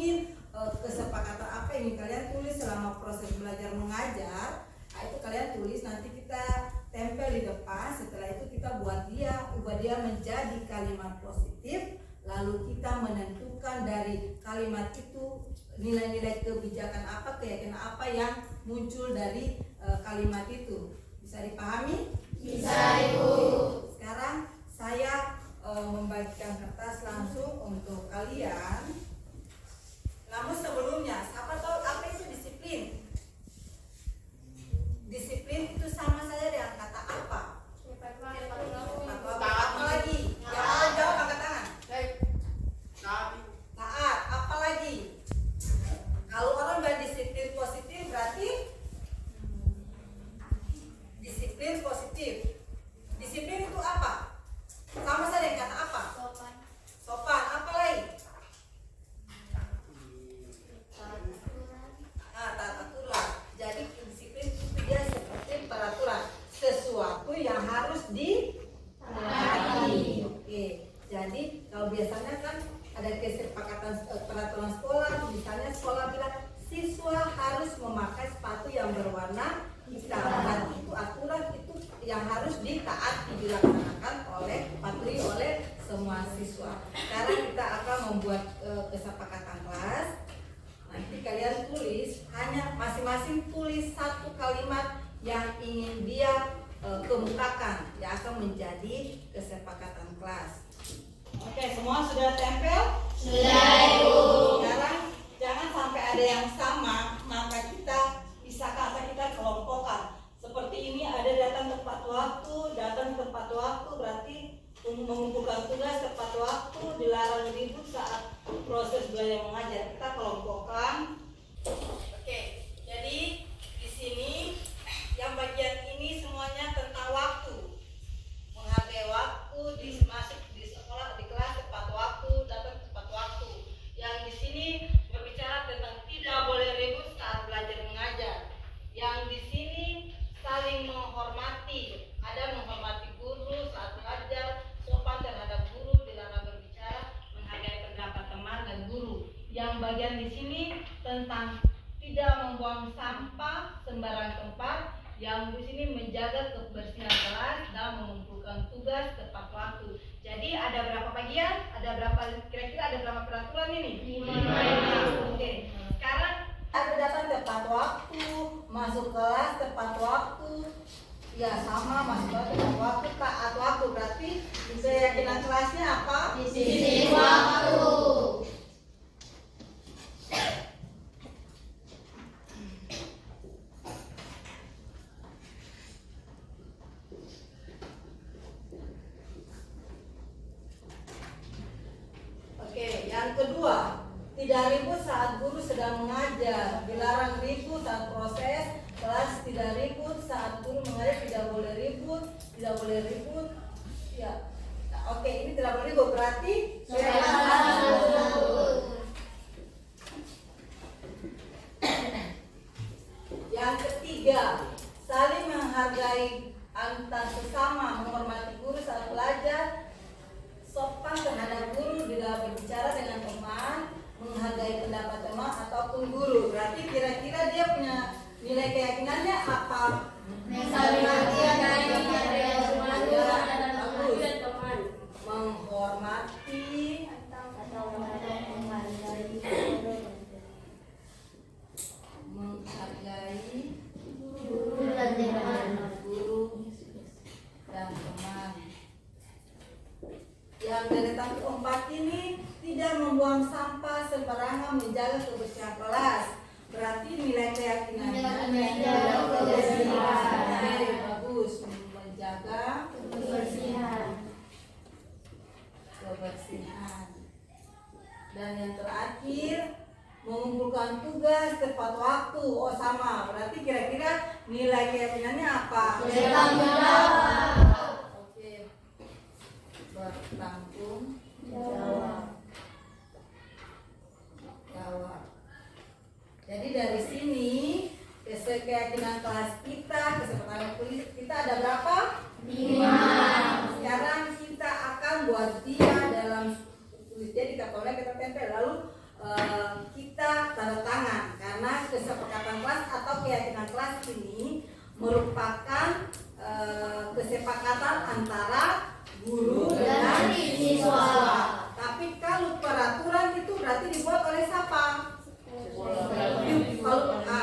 ingin kesepakatan apa yang ingin kalian tulis selama proses belajar mengajar. Nah, itu kalian tulis, nanti kita tempel di depan. Setelah itu kita ubah dia menjadi kalimat positif. Lalu kita menentukan dari kalimat itu nilai-nilai kebijakan apa, keyakinan apa yang muncul dari kalimat itu. Bisa dipahami? Bisa, Ibu. Sekarang saya membagikan kertas langsung untuk kalian. Namun sebelumnya, siapa tahu apa itu disiplin? Disiplin itu sama saja dengan kata apa? Apa lagi? Yang jawab angkat tangan. Taat. Apa lagi? Kalau orang berdisiplin positif berarti disiplin positif. Disiplin itu apa? Sama saja dengan kata apa? Sopan. Apa lagi? Taat aturan. Jadi disiplin itu dia seperti peraturan, sesuatu yang harus ditaati. Oke. Jadi kalau biasanya kan ada kesepakatan peraturan sekolah, misalnya sekolah bilang siswa harus memakai sepatu yang berwarna hitam, dan itu aturan itu yang harus ditaati, dilaksanakan patuhi oleh semua siswa. Sekarang kita akan membuat kesepakatan kelas. Nanti kalian tulis, hanya masing-masing tulis satu kalimat yang ingin dia kemukakan, yang akan menjadi kesepakatan kelas. Oke, semua sudah tempel? Sudah, Ibu. Sekarang jangan sampai ada yang sama, maka kita pisahkan atau kita kelompokkan. Seperti ini ada datang tepat waktu berarti mengumpulkan tugas tepat waktu, dilarang ribut saat proses belajar mengajar. Kita kelompokkan. Oke, jadi di sini yang bagian ini semuanya tentang waktu. Menghargai waktu, masuk di sekolah, di kelas tepat waktu, datang tepat waktu. Yang di sini berbicara tentang tidak boleh ribut saat belajar mengajar. Yang di sini saling menghormati, ada menghormati guru saat belajar, sopan terhadap guru, dilarang berbicara, menghargai pendapat teman dan guru. Yang bagian di sini tentang tidak membuang sampah sembarang tempat. Yang di sini menjaga kebersihan kelas dan mengumpulkan tugas tepat waktu. Jadi ada berapa bagian? Kira-kira ada berapa peraturan ini? 5. Oke. Sekarang ada datang tepat waktu, masuk kelas tepat waktu. Ya sama, masuk kelas tepat waktu, taat waktu. Berarti keyakinan kelasnya apa? Disiplin waktu. Yang kedua, tidak ribut saat guru sedang mengajar, dilarang ribut saat proses kelas, tidak ribut saat guru mengajar, tidak boleh ribut. Ya, oke, ini tidak boleh ribut berarti Yang ketiga, saling menghargai antar sesama, menghormati guru saat belajar, sopan terhadap guru bila berbicara dengan teman, menghargai pendapat teman ataupun guru. Berarti kira-kira dia punya nilai keyakinannya apa? Saling menghargai teman, menghormati guru dan teman. Yang deretan keempat ini tidak membuang sampah sembarangan, menjaga kebersihan kelas. Berarti nilai keyakinannya menjaga kebersihan. Oke, bagus, menjaga kebersihan. Dan yang terakhir, mengumpulkan tugas tepat waktu. Oh sama, berarti kira-kira nilai keyakinannya apa? Bertanggung jawab. Oke, bertanggung jawab. Jadi dari sini keyakinan kelas kita, kesepakatan tulis kita ada berapa? 5. Sekarang kita akan buat dia dalam tulis, jadi kita tempel, lalu kesepakatan kelas atau keyakinan kelas ini merupakan kesepakatan antara guru dan siswa. Tapi kalau peraturan itu berarti dibuat oleh siapa?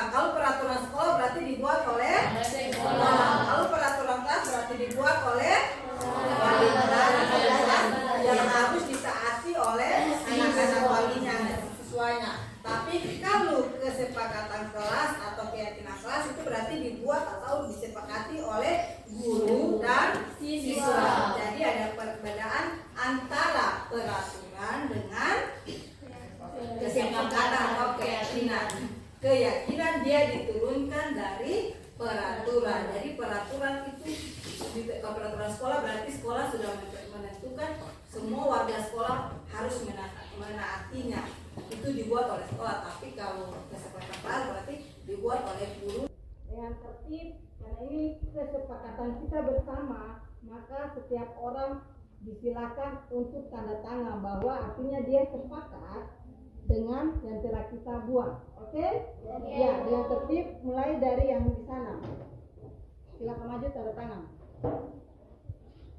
Kalau peraturan sekolah berarti dibuat oleh sekolah. Kalau peraturan kelas berarti dibuat oleh wali yang harus ditaati oleh anak-anak walinya dan siswanya. Tapi kalau kesepakatan kelas atau keyakinan kelas itu berarti dibuat atau disepakati oleh guru dan siswa. Jadi ada perbedaan antara peraturan dengan kesepakatan atau keyakinan. Keyakinan dia diturunkan dari peraturan. Jadi peraturan itu di peraturan sekolah berarti sekolah sudah menentukan semua warga sekolah harus menaatinya. Itu dibuat oleh sekolah. Tapi kalau kesepakatan berarti dibuat oleh guru dengan tertib. Karena ini kesepakatan kita bersama, maka setiap orang disilakan untuk tanda tangan bahwa artinya dia sepakat dengan yang telah kita buat. Oke? Ya, dengan tertib mulai dari yang di sana. Silakan maju tanda tangan.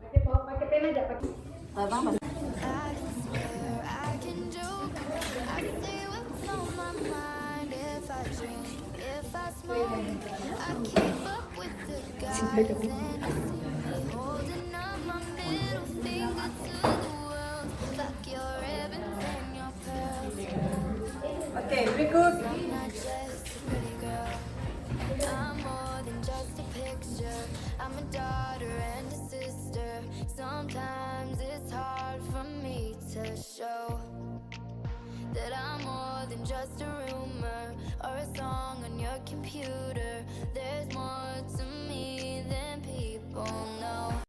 Pakai pen aja, pakai. Oke, berikut. I'm a daughter and a sister. Sometimes it's hard for me to show that I'm more than just a rumor or a song on your computer. There's more to me than people know.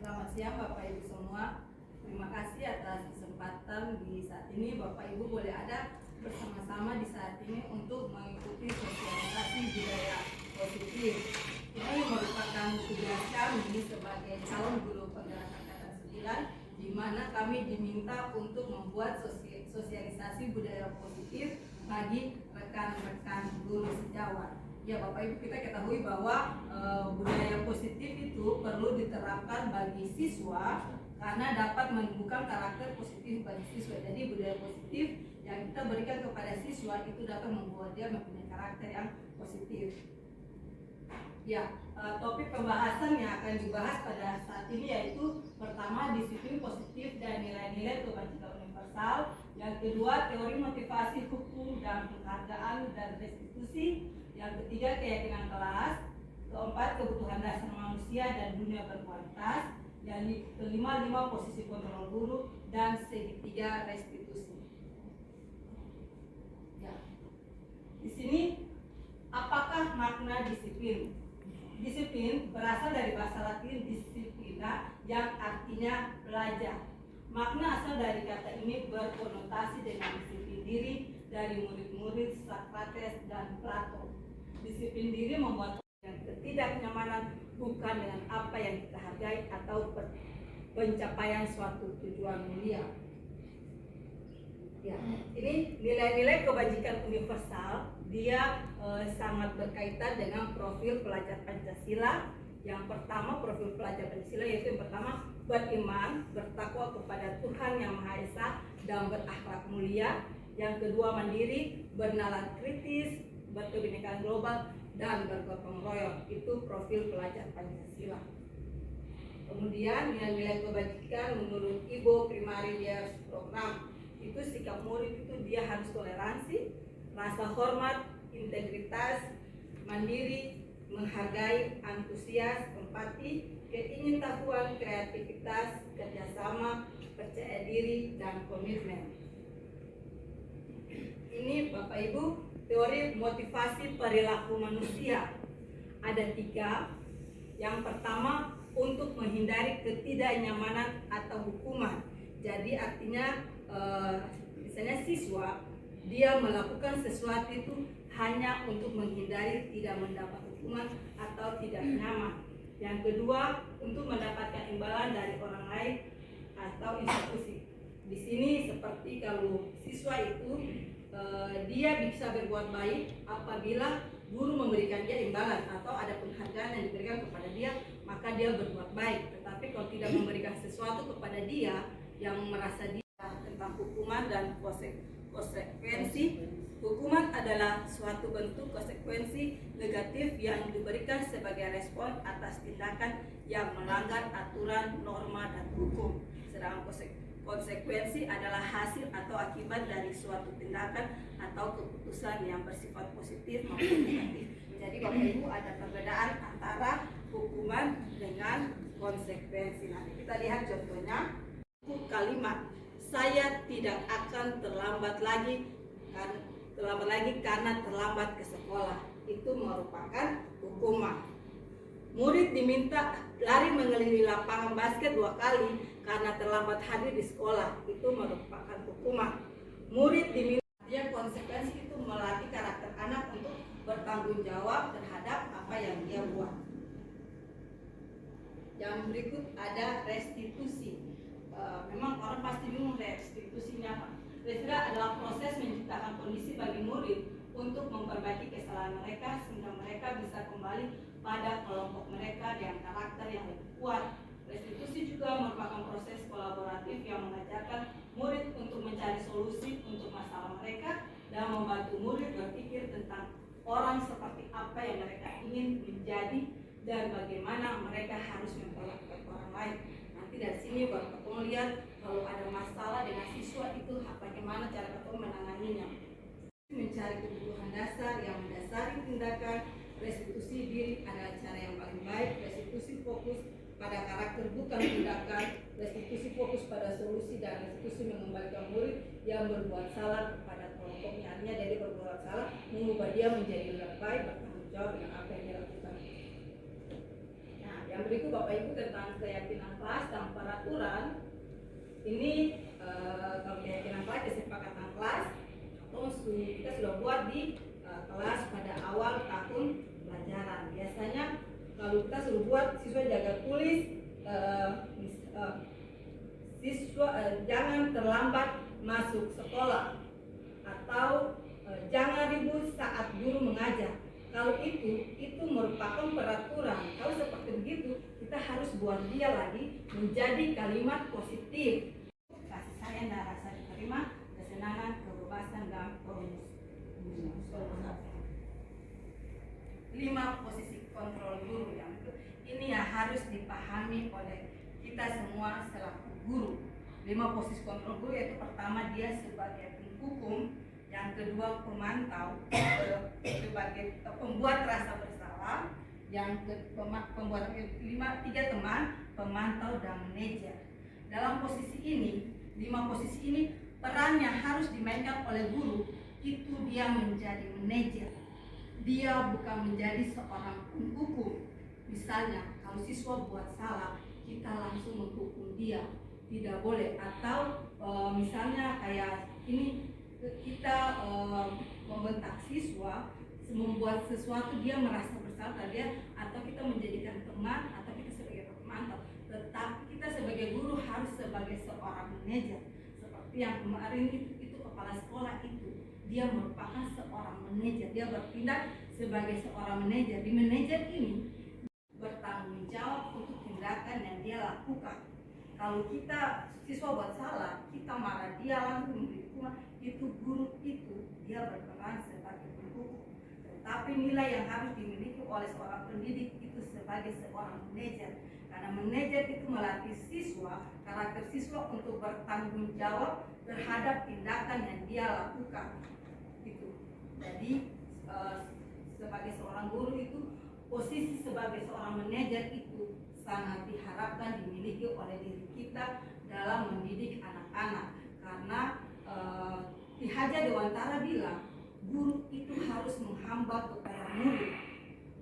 Selamat siang Bapak Ibu semua. Terima kasih atas kesempatan di saat ini Bapak Ibu boleh ada bersama-sama di saat ini untuk mengikuti sosialisasi budaya positif. Ini merupakan tugas kami sebagai calon guru penggerak angkatan 9, di mana kami diminta untuk membuat sosialisasi budaya positif bagi rekan-rekan guru sejawat. Ya Bapak Ibu, kita ketahui bahwa budaya positif itu perlu diterapkan bagi siswa karena dapat menumbuhkan karakter positif bagi siswa. Jadi budaya positif yang kita berikan kepada siswa itu dapat membuat dia mempunyai karakter yang positif. Ya, topik pembahasan yang akan dibahas pada saat ini yaitu pertama disiplin positif dan nilai-nilai kebajikan universal. Yang kedua teori motivasi hukum dan penghargaan dan restitusi. Yang ketiga keyakinan kelas. Keempat kebutuhan dasar manusia dan dunia berkualitas. Yang kelima posisi kontrol guru dan segitiga restitusi. Ya. Di sini apakah makna disiplin? Disiplin berasal dari bahasa Latin disciplina yang artinya belajar. Makna asal dari kata ini berkonotasi dengan disiplin diri dari murid-murid Socrates dan Plato. Disiplin diri membuat ketidaknyamanan bukan dengan apa yang kita hargai atau pencapaian suatu tujuan mulia. Ya, ini nilai-nilai kebajikan universal. Dia sangat berkaitan dengan profil pelajar Pancasila. Yang pertama profil pelajar Pancasila yaitu yang pertama beriman, bertakwa kepada Tuhan Yang Maha Esa dan berakhlak mulia. Yang kedua mandiri, bernalar kritis, berkebinekaan global dan bergotong royong. Itu profil pelajar Pancasila. Kemudian nilai-nilai kebajikan menurut Ibo Primary Years Program itu sikap murid itu dia harus toleransi, rasa hormat, integritas, mandiri, menghargai, antusias, empati, keingintahuan, kreativitas, kerjasama, percaya diri, dan komitmen. Ini Bapak Ibu teori motivasi perilaku manusia. Ada 3. Yang pertama, untuk menghindari ketidaknyamanan atau hukuman. Jadi artinya misalnya siswa dia melakukan sesuatu itu hanya untuk menghindari tidak mendapat hukuman atau tidak nyaman. Yang kedua, untuk mendapatkan imbalan dari orang lain atau institusi. Di sini seperti kalau siswa itu dia bisa berbuat baik apabila guru memberikan dia imbalan atau ada penghargaan yang diberikan kepada dia, maka dia berbuat baik. Tetapi kalau tidak memberikan sesuatu kepada dia yang merasa dia tentang hukuman dan konsekuensi. Hukuman adalah suatu bentuk konsekuensi negatif yang diberikan sebagai respon atas tindakan yang melanggar aturan, norma, dan hukum. Sedangkan konsekuensi adalah hasil atau akibat dari suatu tindakan atau keputusan yang bersifat positif maupun negatif. Jadi Bapak Ibu ada perbedaan antara hukuman dengan konsekuensi. Nanti kita lihat contohnya. Kalimat saya tidak akan terlambat lagi karena terlambat ke sekolah, itu merupakan hukuman. Murid diminta lari mengelilingi lapangan basket 2 kali karena terlambat hadir di sekolah, itu merupakan hukuman. Murid diminta, konsekuensi itu melatih karakter anak untuk bertanggung jawab terhadap apa yang dia buat. Yang berikut ada restitusi. Memang orang pasti bingung restitusinya apa. Restitusi adalah proses menciptakan kondisi bagi murid untuk memperbaiki kesalahan mereka sehingga mereka bisa kembali pada kelompok mereka dengan karakter yang lebih kuat. Restitusi juga merupakan proses kolaboratif yang mengajarkan murid untuk mencari solusi untuk masalah mereka dan membantu murid berpikir tentang orang seperti apa yang mereka ingin menjadi dan bagaimana mereka harus memperlakukan orang lain. Nanti dari sini baru ketemu lihat kalau ada masalah dengan siswa itu bagaimana cara ketemu menanganinya. Mencari kebutuhan dasar yang mendasari tindakan. Restitusi diri adalah cara yang paling baik. Restitusi fokus pada karakter bukan tindakan. Restitusi fokus pada solusi dan restitusi mengembalikan murid yang berbuat salah kepada kelompoknya. Artinya dari berbuat salah mengubah dia menjadi lebih baik, bertanggung jawab dengan apa yang dia lakukan. Nah, yang berikut Bapak Ibu tentang keyakinan kelas dan peraturan. Ini kalau keyakinan kelas, kesepakatan kelas, atau kita sudah buat di kelas pada awal tahun pelajaran. Biasanya kalau kita suruh buat siswa jaga tulis, siswa jangan terlambat masuk sekolah, atau jangan ribut saat guru mengajar. Kalau itu merupakan peraturan. Kalau seperti begitu, kita harus buat dia lagi menjadi kalimat positif. Kasih sayang dan rasa diterima, kesenangan, kebebasan, dan komunikasi. 5 posisi kontrol guru yang ini yang harus dipahami oleh kita semua selaku guru. 5 posisi kontrol guru yaitu pertama dia sebagai penghukum, yang kedua pemantau sebagai pembuat rasa bersalah, yang pembuat 3 teman, pemantau, dan manajer. Dalam posisi ini, 5 posisi ini perannya harus dimainkan oleh guru. Itu dia menjadi manajer. Dia bukan menjadi seorang penghukum. Misalnya kalau siswa buat salah, kita langsung menghukum dia, tidak boleh. Atau misalnya kayak ini kita membentak siswa membuat sesuatu dia merasa bersalah dia, atau kita menjadikan teman, atau kita sebagai pemantau. Tetapi kita sebagai guru harus sebagai seorang manajer. Seperti yang kemarin itu kepala sekolah itu, dia merupakan seorang manajer. Dia bertindak sebagai seorang manajer. Di manajer ini bertanggung jawab untuk tindakan yang dia lakukan. Kalau kita siswa buat salah, kita marah dia langsung memberi hukuman, itu guru itu dia berperan sebagai penghukum. Tetapi nilai yang harus dimiliki oleh seorang pendidik itu sebagai seorang manajer. Karena manajer itu melatih siswa, karakter siswa untuk bertanggung jawab terhadap tindakan yang dia lakukan. Jadi sebagai seorang guru itu, posisi sebagai seorang manajer itu sangat diharapkan dimiliki oleh diri kita dalam mendidik anak-anak. Karena Ki Hajar Dewantara bilang guru itu harus menghambat kepada murid.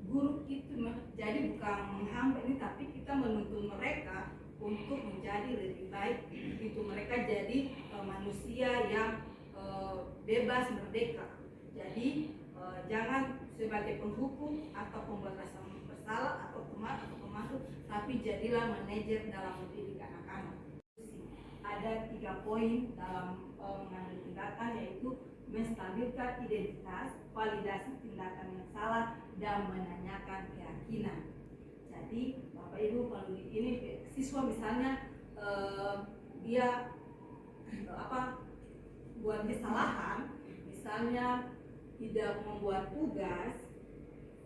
Guru itu jadi bukan menghambat ini, tapi kita menuntun mereka untuk menjadi lebih baik. Itu mereka jadi manusia yang bebas merdeka. Jadi jangan sebagai penghukum atau pembatasan bersalah atau pemandu, tapi jadilah manajer dalam mendidik anak-anak. Ada 3 poin dalam mengambil tindakan, yaitu menstabilkan identitas, validasi tindakan yang salah, dan menanyakan keyakinan. Jadi Bapak Ibu, kalau ini siswa misalnya dia buat kesalahan, misalnya tidak membuat tugas,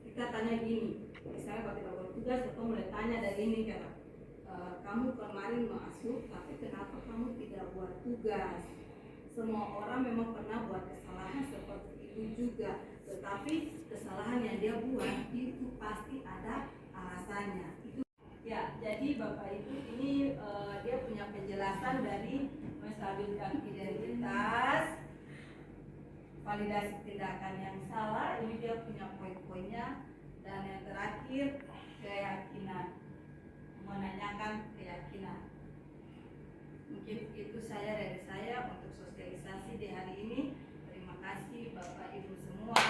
kita tanya gini, misalnya kalau kita buat tugas, atau mulai tanya dari ini kan, kamu kemarin masuk, tapi kenapa kamu tidak buat tugas? Semua orang memang pernah buat kesalahan seperti itu juga, tetapi kesalahan yang dia buat itu pasti ada alasannya. Itu ya, jadi Bapak Ibu ini dia punya penjelasan dari menstabilkan identitas, validasi tindakan yang salah, ini dia punya poin-poinnya, dan yang terakhir keyakinan, menanyakan keyakinan. Mungkin itu saya dari saya untuk sosialisasi di hari ini. Terima kasih Bapak Ibu semua.